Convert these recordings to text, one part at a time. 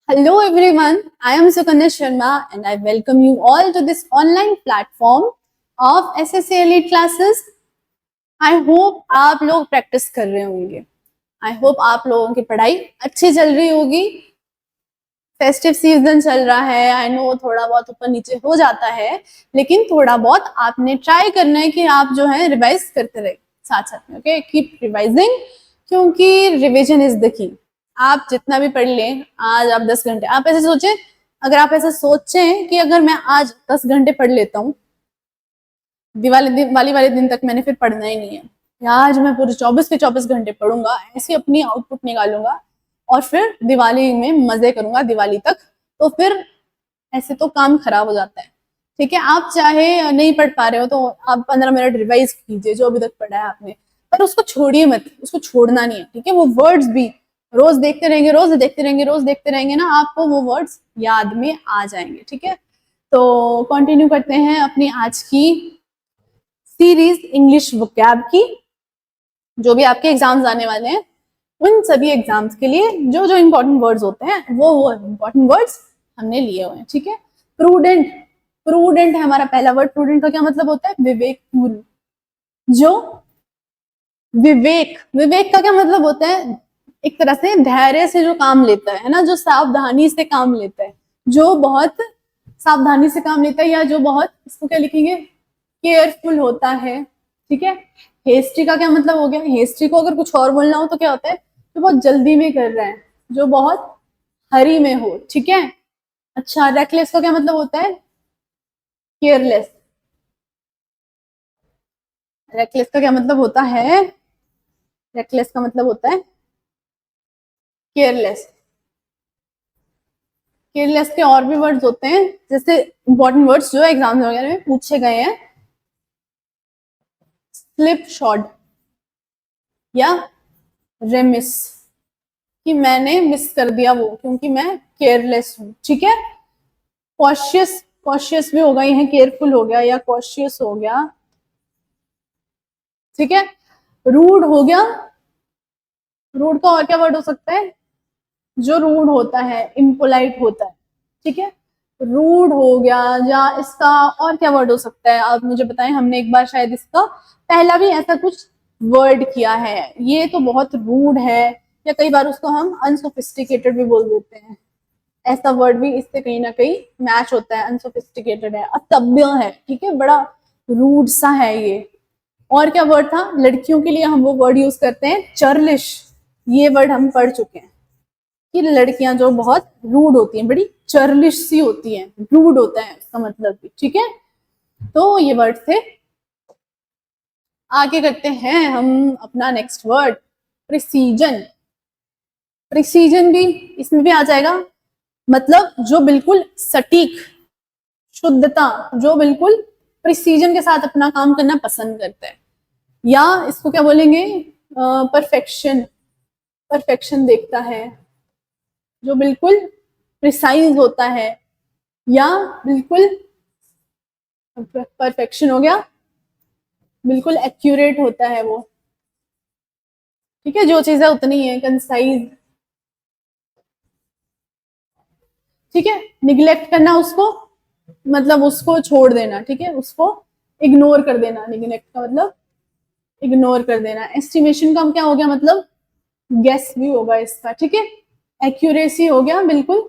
Hello everyone, I am Sukanya Sharma and I welcome you all to this online platform of SSC Elite classes. I hope आप लोग practice कर रहे होंगे. I hope आप लोगों की पढ़ाई अच्छी चल रही होगी. फेस्टिव सीजन चल रहा है. आई नो थोड़ा बहुत ऊपर नीचे हो जाता है, लेकिन थोड़ा बहुत आपने ट्राई करना है कि आप जो है रिवाइज करते रहे साथ साथ में. ओके, कीप रिवाइजिंग, क्योंकि रिविजन इज द की. आप जितना भी पढ़ लें, आज आप 10 घंटे, आप ऐसे सोचें, अगर आप ऐसा सोचें कि अगर मैं आज 10 घंटे पढ़ लेता हूँ, दिवाली वाले दिन तक मैंने फिर पढ़ना ही नहीं है, आज मैं पूरे 24 के 24 घंटे पढ़ूंगा, ऐसे अपनी आउटपुट निकालूंगा और फिर दिवाली में मजे करूंगा दिवाली तक, तो फिर ऐसे तो काम खराब हो जाता है. ठीक है, आप चाहे नहीं पढ़ पा रहे हो तो आप 15 मिनट रिवाइज कीजिए जो अभी तक पढ़ा है आपने, पर उसको छोड़िए मत, उसको छोड़ना नहीं है. ठीक है, वो वर्ड्स भी रोज देखते रहेंगे, रोज देखते रहेंगे, रोज देखते रहेंगे ना, आपको वो वर्ड्स याद में आ जाएंगे. ठीक है, तो कंटिन्यू करते हैं अपनी आज की सीरीज इंग्लिश वोकैब की. जो भी आपके एग्जाम्स आने वाले हैं, उन सभी एग्जाम्स के लिए जो जो इंपॉर्टेंट वर्ड्स होते हैं वो इंपॉर्टेंट वर्ड्स हमने लिए हुए हैं. ठीक है, प्रूडेंट, प्रूडेंट है हमारा पहला वर्ड. प्रूडेंट का क्या मतलब होता है? विवेकपूर्ण. जो विवेक, विवेक का क्या मतलब होता है? एक तरह से धैर्य से जो काम लेता है ना, जो सावधानी से काम लेता है, जो बहुत सावधानी से काम लेता है, या जो बहुत, इसको क्या लिखेंगे, केयरफुल होता है. ठीक है, हेस्टी का क्या मतलब हो गया? हेस्टी को अगर कुछ और बोलना हो तो क्या होता है? जो बहुत जल्दी में कर रहा है, जो बहुत हरी में हो. ठीक है, अच्छा, रेकलेस का क्या मतलब होता है? केयरलेस. रेकलेस का क्या मतलब होता है? रेकलेस का मतलब होता है केयरलेस. केयरलेस के और भी वर्ड्स होते हैं, जैसे इंपॉर्टेंट वर्ड्स जो एग्जाम वगैरह में पूछे गए हैं, स्लिप शॉट या रेमिस, कि मैंने मिस कर दिया वो क्योंकि मैं केयरलेस हूं. ठीक है, कॉशियस, कॉशियस भी होगा, यह केयरफुल हो गया या कॉशियस हो गया. ठीक है, रूड हो गया. रूड का और क्या वर्ड हो सकता है? जो रूड होता है, इम्पोलाइट होता है. ठीक है, रूड हो गया. या इसका और क्या वर्ड हो सकता है, आप मुझे बताएं. हमने एक बार शायद इसका पहला भी ऐसा कुछ वर्ड किया है, ये तो बहुत रूड है, या कई बार उसको हम अनसोफिस्टिकेटेड भी बोल देते हैं. ऐसा वर्ड भी इससे कहीं ना कहीं मैच होता है. अनसोफिस्टिकेटेड है, असभ्य है. ठीक है, बड़ा रूड सा है ये. और क्या वर्ड था? लड़कियों के लिए हम वो वर्ड यूज करते हैं, चर्लिश. ये वर्ड हम पढ़ चुके हैं कि लड़कियां जो बहुत रूड होती हैं, बड़ी चर्लिश सी होती हैं, रूड होता है उसका मतलब भी. ठीक है, तो ये वर्ड थे. आगे करते हैं हम अपना नेक्स्ट वर्ड, प्रिसीजन. प्रिसीजन भी इसमें भी आ जाएगा, मतलब जो बिल्कुल सटीक, शुद्धता, जो बिल्कुल प्रिसीजन के साथ अपना काम करना पसंद करता है, या इसको क्या बोलेंगे, परफेक्शन. परफेक्शन देखता है, जो बिल्कुल प्रिसाइज होता है, या बिल्कुल, परफेक्शन हो गया, बिल्कुल एक्यूरेट होता है वो. ठीक है, जो चीज है उतनी है, कंसाइज. ठीक है, निग्लेक्ट करना उसको, मतलब उसको छोड़ देना. ठीक है, उसको इग्नोर कर देना. निग्लेक्ट का मतलब इग्नोर कर देना. एस्टिमेशन का क्या हो गया, मतलब गेस भी होगा इसका. ठीक है, एक्यूरेसी हो गया, बिल्कुल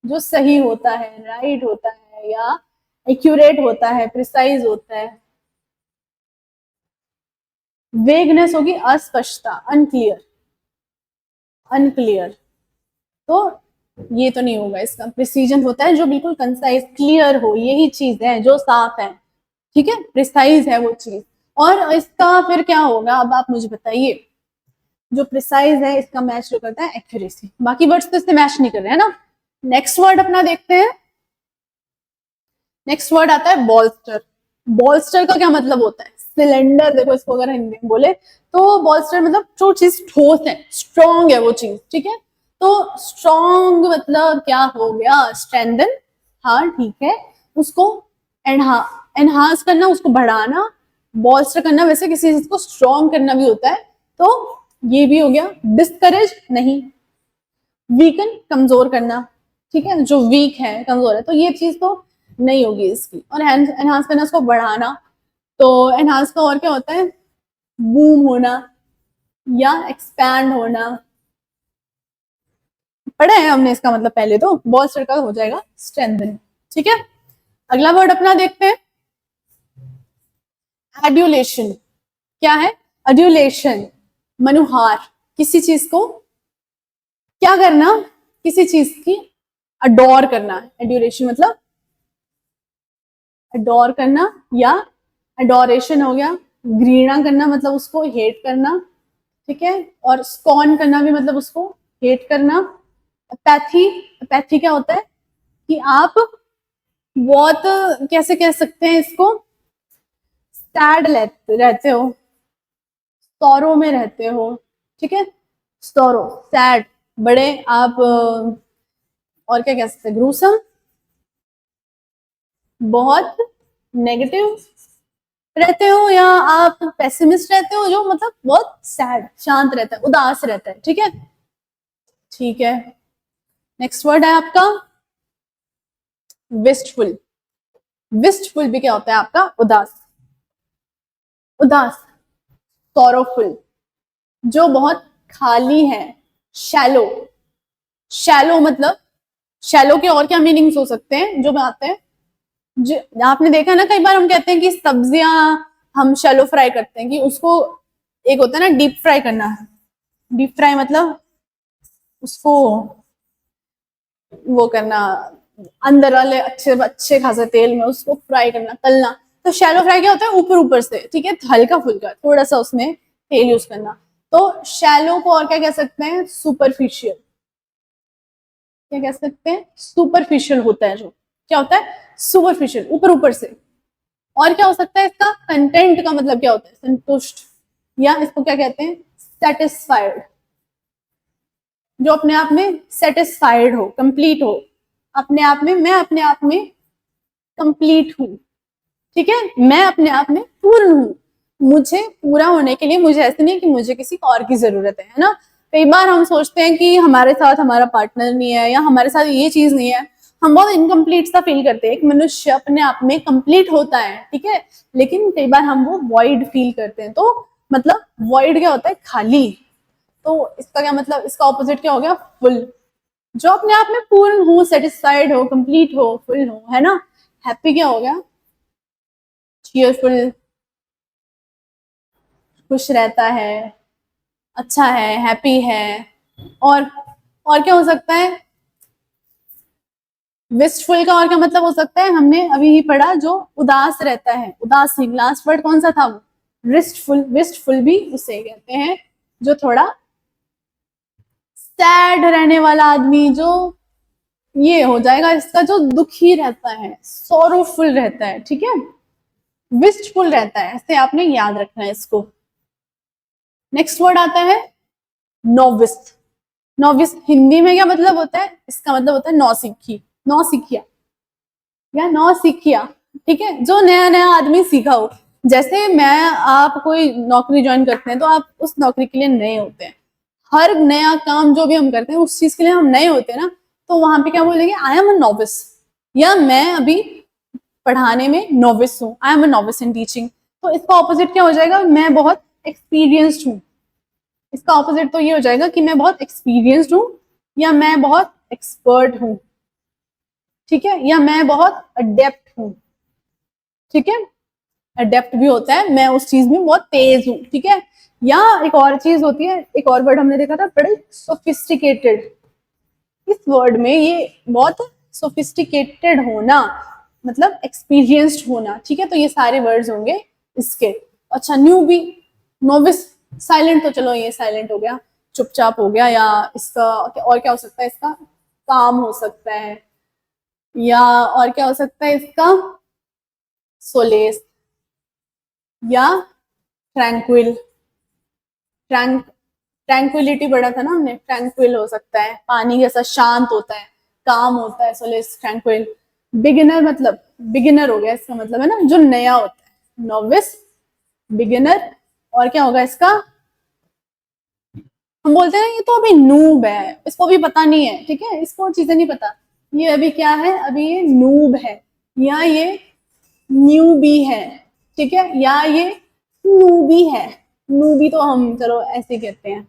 जो सही होता है, राइट होता है, या एक्यूरेट होता है, प्रिसाइज होता है. वेगनेस होगी, अस्पष्टता, अनक्लियर. अनक्लियर तो ये तो नहीं होगा इसका. प्रिसीजन होता है जो बिल्कुल कंसाइज, क्लियर हो, यही चीज है जो साफ है. ठीक है, प्रिसाइज है वो चीज. और इसका फिर क्या होगा, अब आप मुझे बताइए. जो प्रिसाइज है इसका मैच जो करता है एक्यूरेसी. बाकी वर्ड्स तो इससे मैच नहीं कर रहे हैं ना. नेक्स्ट वर्ड अपना देखते हैं. नेक्स्ट वर्ड आता है बॉल्स्टर. बॉल्स्टर का क्या मतलब होता है? सिलेंडर. देखो इसको अगर हिंदी में बोले तो बॉल्स्टर मतलब जो चीज ठोस है, स्ट्रॉन्ग है वो चीज. ठीक है, तो स्ट्रॉन्ग मतलब क्या हो गया? स्ट्रेंथन. हाँ ठीक है, उसको एनहांस करना, उसको बढ़ाना. बॉल्स्टर करना वैसे किसी चीज को स्ट्रॉन्ग करना भी होता है, तो ये भी हो गया. डिस्करेज नहीं, वीकन, कमजोर करना, ठीक है, जो वीक है, कमजोर है, तो ये चीज तो नहीं होगी इसकी। और एनहांस करना, उसको बढ़ाना, तो एनहांस का और क्या होता है, बूम होना या एक्सपैंड होना। पढ़ा है हमने इसका मतलब पहले, तो बोल्स्टर का हो जाएगा स्ट्रेंथन, ठीक है। अगला वर्ड अपना देखते हैं, एड्यूलेशन। क्या है, एड्यूलेशन, मनुहार, किसी चीज को क्या करना, किसी चीज की अडोर करना। एड्यूलेशन मतलब अडोर करना, या अडोरेशन हो गया घृणा करना, मतलब उसको हेट करना, ठीक है। और स्कॉन करना भी मतलब उसको हेट करना। पैथी, पैथी क्या होता है कि आप बहुत, कैसे कह सकते हैं इसको, सैड रहते हो, सौरो में रहते हो, ठीक है, सौरो, सैड, बड़े आप, और क्या कह सकते हैं, ग्रूसम, बहुत नेगेटिव रहते हो, या आप पेसिमिस्ट रहते हो, जो मतलब बहुत सैड, शांत रहता है, उदास रहता है, ठीक है, ठीक है। नेक्स्ट वर्ड है आपका विस्टफुल। विस्टफुल भी क्या होता है आपका, उदास, उदास, सॉरोफुल, जो बहुत खाली है, शैलो, शैलो मतलब, शैलो के और क्या मीनिंग्स हो सकते हैं जो आते हैं, जो आपने देखा ना, कई बार हम कहते हैं कि सब्जियां हम शैलो फ्राई करते हैं, कि उसको, एक होता है ना डीप फ्राई करना, डीप फ्राई मतलब उसको वो करना, अंदर वाले अच्छे अच्छे खासे तेल में उसको फ्राई करना, तलना। तो शैलो फ्राई क्या होता है, ऊपर ऊपर से, ठीक है, हल्का फुल्का, थोड़ा सा उसमें तेल यूज करना। तो शैलो को और क्या कह सकते हैं, सुपरफिशियल, क्या कह सकते हैं, सुपरफिशियल होता है जो, क्या होता है, सुपरफिशियल, ऊपर ऊपर से। और क्या हो सकता है इसका, कंटेंट का मतलब क्या होता है, संतुष्ट, या इसको क्या कहते हैं, सेटिस्फाइड, जो अपने आप में सेटिस्फाइड हो, कंप्लीट हो, अपने आप में, मैं अपने आप में कंप्लीट हूं, ठीक है, मैं अपने आप में पूर्ण हूं, मुझे पूरा होने के लिए, मुझे ऐसे नहीं कि मुझे किसी और की जरूरत है ना। कई बार हम सोचते हैं कि हमारे साथ हमारा पार्टनर नहीं है, या हमारे साथ ये चीज नहीं है, हम बहुत इनकम्प्लीट सा फील करते हैं। एक मनुष्य अपने आप में कंप्लीट होता है, ठीक है, लेकिन कई बार हम वो वॉइड फील करते हैं। तो मतलब वॉइड क्या होता है, खाली। तो इसका क्या मतलब, इसका ऑपोजिट क्या हो गया, फुल, जो अपने आप में पूर्ण हो, सेटिस्फाइड हो, कंप्लीट हो, फुल हो, है ना। हैप्पी क्या हो गया, चीयरफुल, खुश रहता है, अच्छा है, हैप्पी है। और क्या हो सकता है, विस्टफुल का और क्या मतलब हो सकता है, हमने अभी ही पढ़ा, जो उदास रहता है, उदासीन, लास्ट वर्ड कौन सा था वो, विस्टफुल। विस्टफुल भी उसे कहते हैं जो थोड़ा सैड रहने वाला आदमी, जो ये हो जाएगा इसका, जो दुखी रहता है, सोरोफुल रहता है, ठीक है, विस्टफुल रहता है, ऐसे आपने याद रखना है इसको। नेक्स्ट वर्ड आता है नोविस। नोविस हिंदी में क्या मतलब होता है, इसका मतलब होता है नौसिखी, नौसिखिया, या नौसिखिया, ठीक है, जो नया नया आदमी सीखा हो। जैसे मैं, आप कोई नौकरी ज्वाइन करते हैं, तो आप उस नौकरी के लिए नए होते हैं, हर नया काम जो भी हम करते हैं उस चीज के लिए हम नए होते हैं ना, तो वहां पे क्या बोलेंगे, आई एम अ नोविस, या मैं अभी पढ़ाने में नोविस हूँ, I am a novice in teaching. तो इसका ऑपोजिट क्या हो जाएगा, मैं बहुत एक्सपीरियंस्ड हूँ। इसका ऑपोजिट तो ये हो जाएगा कि मैं बहुत एक्सपीरियंस्ड हूँ, या मैं बहुत एक्सपर्ट हूँ, ठीक है, या मैं बहुत अडेप्ट हूँ, ठीक है, अडेप्ट भी होता है, मैं उस चीज में बहुत तेज हूँ, ठीक है। या एक और चीज होती है, एक और वर्ड हमने देखा था, बड़े सोफिस्टिकेटेड। इस वर्ड में ये बहुत सोफिस्टिकेटेड होना, मतलब एक्सपीरियंस्ड होना, ठीक है, तो ये सारे वर्ड्स होंगे इसके। अच्छा, न्यू भी, नोविस, साइलेंट, तो चलो ये साइलेंट हो गया, चुपचाप हो गया, या इसका और क्या हो सकता है, इसका काम हो सकता है, या और क्या हो सकता है इसका, सोलेस, या ट्रैंक्विल, ट्रैंक्विलिटी पढ़ा था ना हमने, ट्रैंक्विल हो सकता है, पानी जैसा शांत होता है, काम होता है, सोलेस, ट्रैंक्विल। बिगिनर मतलब, बिगिनर हो गया इसका मतलब, है ना, जो नया होता है, नोविस, बिगिनर, और क्या होगा इसका, हम बोलते हैं ये तो अभी नूब है, इसको भी पता नहीं है, ठीक है, इसको चीजें नहीं पता, ये अभी क्या है, अभी ये नूब है, या ये न्यूबी है, ठीक है, या ये नूबी है, नूबी तो हम चलो ऐसे कहते हैं,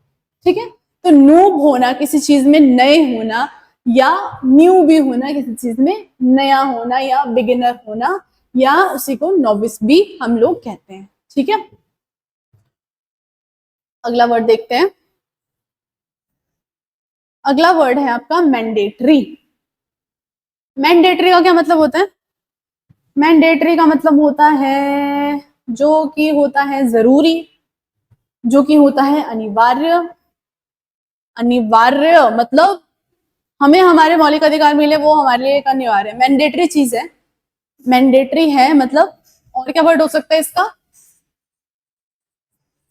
ठीक है। तो नूब होना किसी चीज में नए होना, या न्यू भी होना किसी चीज में नया होना, या बिगिनर होना, या उसी को नोविस भी हम लोग कहते हैं, ठीक है। अगला वर्ड देखते हैं। अगला वर्ड है आपका मैंडेटरी। मैंडेटरी का क्या मतलब होता है? मैंडेटरी का मतलब होता है जो कि होता है जरूरी, जो कि होता है अनिवार्य। अनिवार्य मतलब हमें हमारे मौलिक अधिकार मिले वो हमारे लिए एक अनिवार्य मैंडेटरी चीज है, मैंडेटरी है मतलब। और क्या वर्ड हो सकता है इसका?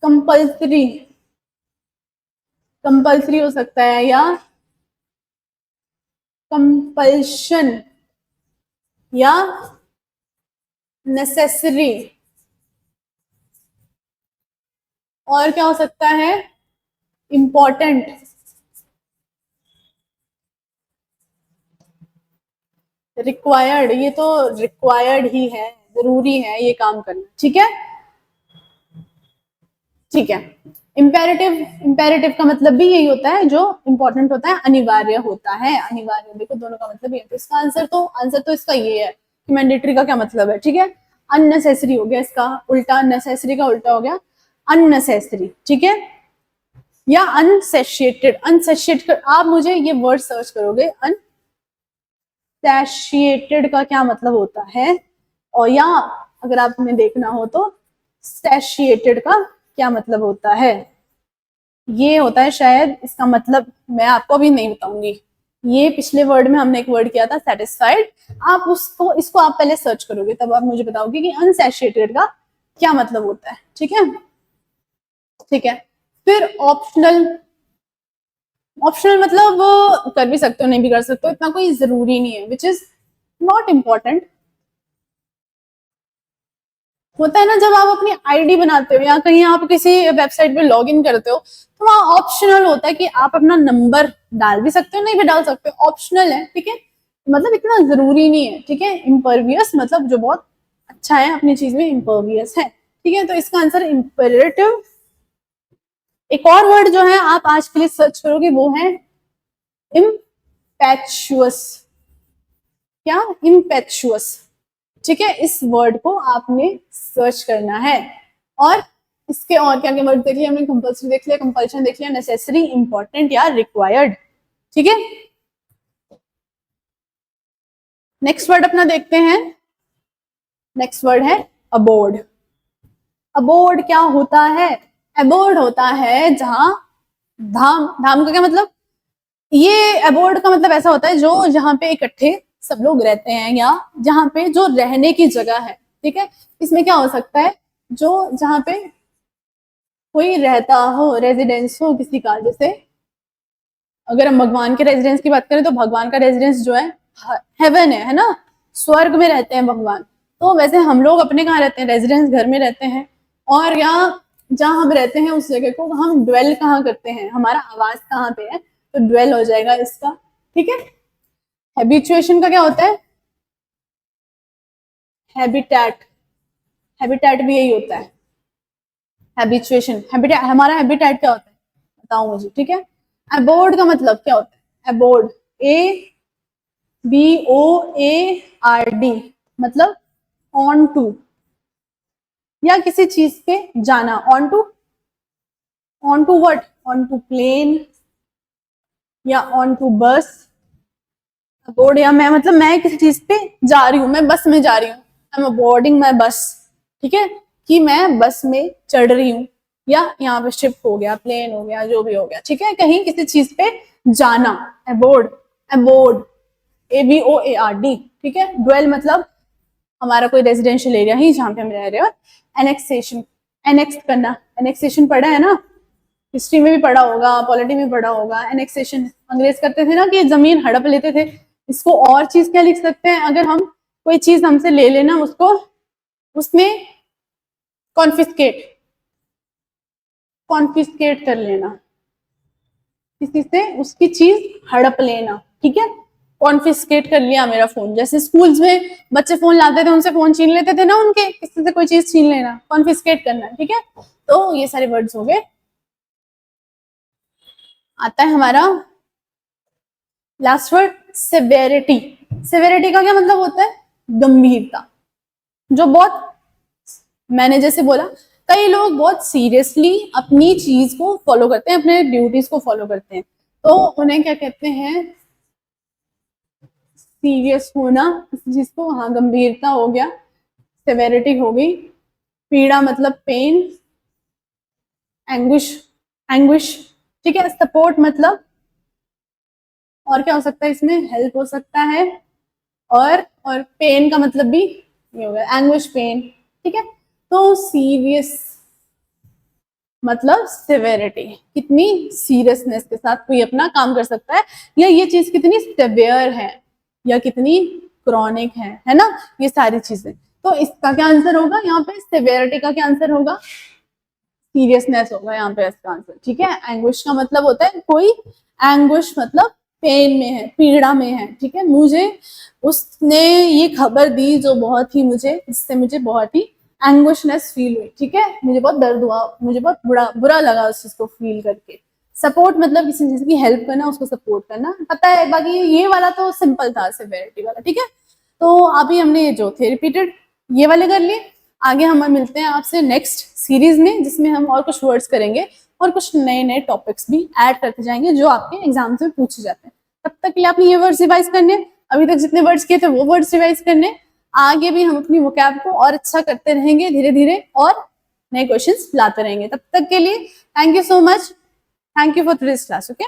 कंपल्सरी, कंपल्सरी हो सकता है, या कंपल्शन, या नेसेसरी। और क्या हो सकता है? इंपॉर्टेंट, रिक्वायर्ड, ये तो रिक्वायर्ड ही है, जरूरी है ये काम करना, ठीक है, ठीक है। इंपेरेटिव, इंपेरेटिव का मतलब भी यही होता है, जो इंपॉर्टेंट होता है, अनिवार्य होता है, अनिवार्य, देखो दोनों का मतलब ये है। तो इसका आंसर तो इसका ये है कि मैंडेटरी का क्या मतलब है, ठीक है। अननेसेसरी हो गया इसका उल्टा, नेसेसरी का उल्टा हो गया अननेसेसरी, ठीक है, या अनसेशिएटेड। अनसेशिएटेड, आप मुझे ये वर्ड सर्च करोगे, अनसेशिएटेड का क्या मतलब होता है, और या अगर आपने देखना हो तो सैशिएटेड का क्या मतलब होता है, ये होता है शायद इसका मतलब, मैं आपको भी नहीं बताऊंगी। ये पिछले वर्ड में हमने एक वर्ड किया था सेटिस्फाइड, आप उसको इसको आप पहले सर्च करोगे तब आप मुझे बताओगे कि अनसैचुरेटेड का क्या मतलब होता है, ठीक है, ठीक है। फिर ऑप्शनल, ऑप्शनल मतलब कर भी सकते हो नहीं भी कर सकते हो, इतना कोई जरूरी नहीं है, विच इज नॉट इम्पॉर्टेंट। होता है ना जब आप अपनी आईडी बनाते हो या कहीं आप किसी वेबसाइट पे लॉग इन करते हो तो वहां ऑप्शनल होता है कि आप अपना नंबर डाल भी सकते हो नहीं भी डाल सकते हो, ऑप्शनल है, ठीक है, मतलब इतना जरूरी नहीं है, ठीक है। इम्पर्वियस मतलब जो बहुत अच्छा है अपनी चीज में, इम्पर्वियस है, ठीक है। तो इसका आंसर इम्पेरेटिव। एक और वर्ड जो है आप आज के लिए सर्च करोगे वो है इम्पैचुअस। क्या? इम्पैचुअस, ठीक है, इस वर्ड को आपने सर्च करना है। और इसके और क्या क्या वर्ड देख लिया हमने? कंपल्सरी देख लिया, कंपल्शन देख लिया, नेसेसरी, इंपॉर्टेंट या रिक्वायर्ड, ठीक है। नेक्स्ट वर्ड अपना देखते हैं। नेक्स्ट वर्ड है अबोर्ड। अबोर्ड क्या होता है? अबोर्ड होता है जहां, धाम, धाम का क्या मतलब? ये अबोर्ड का मतलब ऐसा होता है जो जहां पे इकट्ठे सब लोग रहते हैं, या जहां पे जो रहने की जगह है, ठीक है। इसमें क्या हो सकता है? जो जहां पे कोई रहता हो, रेजिडेंस हो किसी का, जैसे अगर हम भगवान के रेजिडेंस की बात करें तो भगवान का रेजिडेंस जो है हेवन है ना, स्वर्ग में रहते हैं भगवान। तो वैसे हम लोग अपने कहाँ रहते हैं? रेजिडेंस घर में रहते हैं। और यहाँ जहाँ हम रहते हैं उस जगह को हम ड्वेल कहाँ करते हैं, हमारा आवास कहाँ पे है, तो ड्वेल हो जाएगा इसका, ठीक है। हैबिचुएशन का क्या होता है? हैबिटैट, हैबिटैट भी यही होता है, हैबिचुएशन, हैबिटैट, हमारा हैबिटैट क्या होता है बताओ मुझे, ठीक है। अबोर्ड का मतलब क्या होता है? Aboard, A B O A R D, मतलब ऑन टू, या किसी चीज पे जाना, on to, on to what? On to plane, या ऑन टू बस। अबोर्ड या मैं मतलब मैं किसी चीज पे जा रही हूँ, मैं बस में जा रही हूँ, आई एम अबोर्डिंग माई बस, ठीक है, कि मैं बस में चढ़ रही हूँ, या यहाँ पे शिप हो गया, प्लेन हो गया, जो भी हो गया, ठीक है, कहीं किसी चीज पे जाना, aboard, aboard, A B O A R D, ठीक है। ड्वेल मतलब हमारा कोई रेजिडेंशियल एरिया ही जहाँ पे हम रह रहे हो। एनेक्सेशन, एनेक्स करना, एनेक्सेशन पढ़ा है ना, हिस्ट्री में भी पढ़ा होगा, पॉलिटी में पढ़ा होगा। एनेक्सेशन अंग्रेज करते थे ना कि जमीन हड़प लेते थे, इसको और चीज क्या लिख सकते हैं? अगर हम कोई चीज हमसे ले लेना उसको, उसमें कॉन्फिस्केट, कॉन्फिस्केट कर लेना, किसी से उसकी चीज हड़प लेना, ठीक है, कॉन्फिस्केट कर लिया मेरा फोन। जैसे स्कूल्स में बच्चे फोन लाते थे, उनसे फोन छीन लेते थे ना, उनके किसी से कोई चीज छीन लेना, कॉन्फिस्केट करना, ठीक है। तो ये सारे वर्ड्स हो गए। आता है हमारा लास्ट वर्ड सेवेरिटी। सेवेरिटी का क्या मतलब होता है? गंभीरता। जो बहुत, मैंने जैसे बोला, कई लोग बहुत सीरियसली अपनी चीज को फॉलो करते हैं, अपने ड्यूटीज को फॉलो करते हैं, तो उन्हें क्या कहते हैं? सीरियस होना किसी चीज को, हाँ, गंभीरता हो गया, सेवेरिटी हो गई, पीड़ा मतलब पेन, एंग्विश, एंग्विश, ठीक है, सपोर्ट मतलब, और क्या हो सकता है इसमें? हेल्प हो सकता है, और पेन का मतलब भी ये हो गया, एंग्विश, पेन, ठीक है। तो सीरियस मतलब सेवेरिटी, कितनी सीरियसनेस के साथ कोई अपना काम कर सकता है, या ये चीज कितनी सेवियर है, या कितनी क्रॉनिक है ना, ये सारी चीजें। तो इसका क्या आंसर होगा यहाँ पे? सेवेरिटी का क्या आंसर होगा? सीरियसनेस होगा यहाँ पे इसका आंसर, ठीक है। एंग्विश का मतलब होता है कोई, एंग्विश मतलब पेन में है, पीड़ा में है, ठीक है। मुझे उसने ये खबर दी जो बहुत ही मुझे, इससे मुझे बहुत ही एंग्विशनेस फील हुई, ठीक है, मुझे बहुत दर्द हुआ, मुझे बहुत बुरा लगा उस चीज को फील करके। सपोर्ट मतलब किसी चीज की हेल्प करना, उसको सपोर्ट करना, पता है। बाकी ये वाला तो सिंपल था, सेवेरिटी वाला, ठीक है। तो अभी हमने जो थे रिपीटेड ये वाले कर लिए। आगे हम मिलते हैं आपसे नेक्स्ट सीरीज में, जिसमें हम और कुछ वर्ड्स करेंगे और कुछ नए नए टॉपिक्स भी ऐड करते जाएंगे जो आपके एग्जाम में पूछे जाते हैं। तब तक के लिए आपने ये वर्ड्स रिवाइज करने, अभी तक जितने वर्ड्स किए थे वो वर्ड्स रिवाइज करने। आगे भी हम अपनी वोकैब को और अच्छा करते रहेंगे धीरे धीरे, और नए क्वेश्चंस लाते रहेंगे। तब तक के लिए thank you so much, thank you for today's class. Okay.